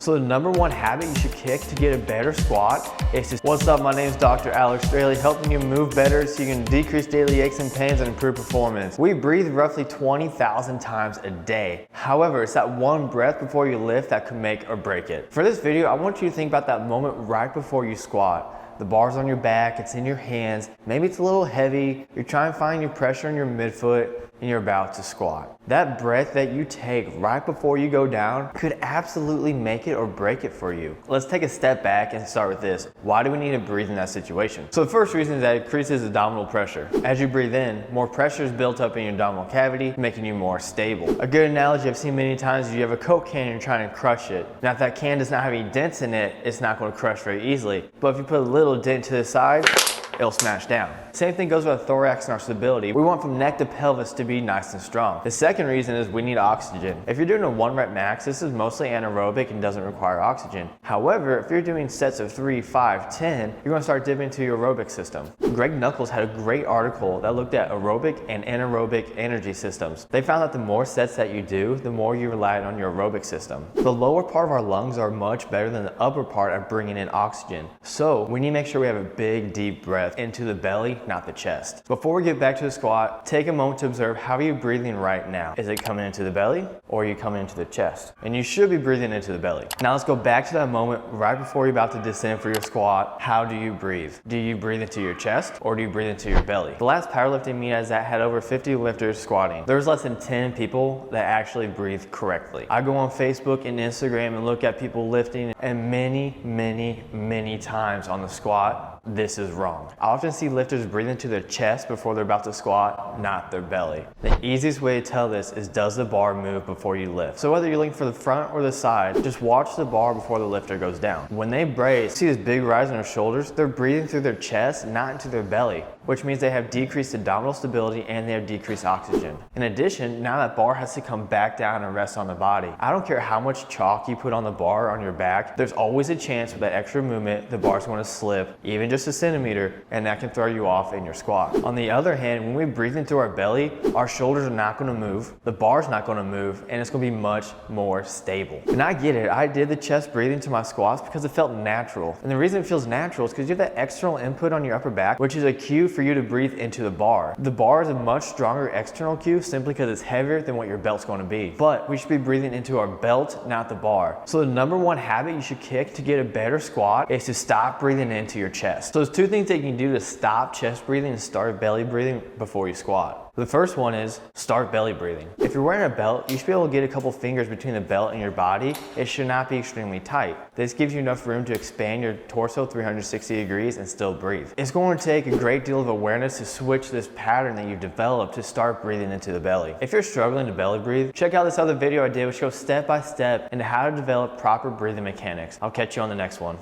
So the number one habit you should kick to get a better squat is to... What's up, my name is Dr. Dralexstrahle, helping you move better so you can decrease daily aches and pains and improve performance. We breathe roughly 20,000 times a day. However, it's that one breath before you lift that could make or break it. For this video, I want you to think about that moment right before you squat. The bar's on your back, it's in your hands, maybe it's a little heavy, you're trying to find your pressure in your midfoot, and you're about to squat. That breath that you take right before you go down could absolutely make it or break it for you. Let's take a step back and start with this. Why do we need to breathe in that situation? So the first reason is that it increases abdominal pressure. As you breathe in, more pressure is built up in your abdominal cavity, making you more stable. A good analogy I've seen many times is you have a Coke can and you're trying to crush it. Now if that can does not have any dents in it, it's not going to crush very easily. But if you put a little dent to the side, it'll smash down. Same thing goes with our thorax and our stability. We want from neck to pelvis to be nice and strong. The second reason is we need oxygen. If you're doing a 1 rep max, this is mostly anaerobic and doesn't require oxygen. However, if you're doing sets of 3, 5, 10, you're gonna start dipping into your aerobic system. Greg Nuckols had a great article that looked at aerobic and anaerobic energy systems. They found that the more sets that you do, the more you rely on your aerobic system. The lower part of our lungs are much better than the upper part at bringing in oxygen. So we need to make sure we have a big, deep breath into the belly, not the chest. Before we get back to the squat, take a moment to observe how are you breathing right now. Is it coming into the belly or are you coming into the chest? And you should be breathing into the belly. Now let's go back to that moment right before you're about to descend for your squat. How do you breathe? Do you breathe into your chest or do you breathe into your belly? The last powerlifting meet I was at had over 50 lifters squatting. There was less than 10 people that actually breathe correctly. I go on Facebook and Instagram and look at people lifting, and many times on the squat, this is wrong. I often see lifters breathe into their chest before they're about to squat, not their belly. The easiest way to tell this is, does the bar move before you lift? So whether you're looking for the front or the side, just watch the bar before the lifter goes down. When they brace, see this big rise in their shoulders, they're breathing through their chest, not into their belly, which means they have decreased abdominal stability and they have decreased oxygen. In addition, now that bar has to come back down and rest on the body. I don't care how much chalk you put on the bar on your back, there's always a chance with that extra movement, the bar's going to slip, even just a centimeter, and that can throw you off in your squat. On the other hand, when we breathe into our belly, our shoulders are not going to move, the bar's not going to move, and it's going to be much more stable. And I get it, I did the chest breathing to my squats because it felt natural. And the reason it feels natural is because you have that external input on your upper back, which is a cue for you to breathe into the bar. The bar is a much stronger external cue simply because it's heavier than what your belt's going to be. But we should be breathing into our belt, not the bar. So the number one habit you should kick to get a better squat is to stop breathing into your chest. So there's two things that you can do to stop chest breathing and start belly breathing before you squat. The first one is start belly breathing. If you're wearing a belt, you should be able to get a couple fingers between the belt and your body. It should not be extremely tight. This gives you enough room to expand your torso 360 degrees and still breathe. It's going to take a great deal of awareness to switch this pattern that you've developed to start breathing into the belly. If you're struggling to belly breathe, check out this other video I did which goes step by step into how to develop proper breathing mechanics. I'll catch you on the next one.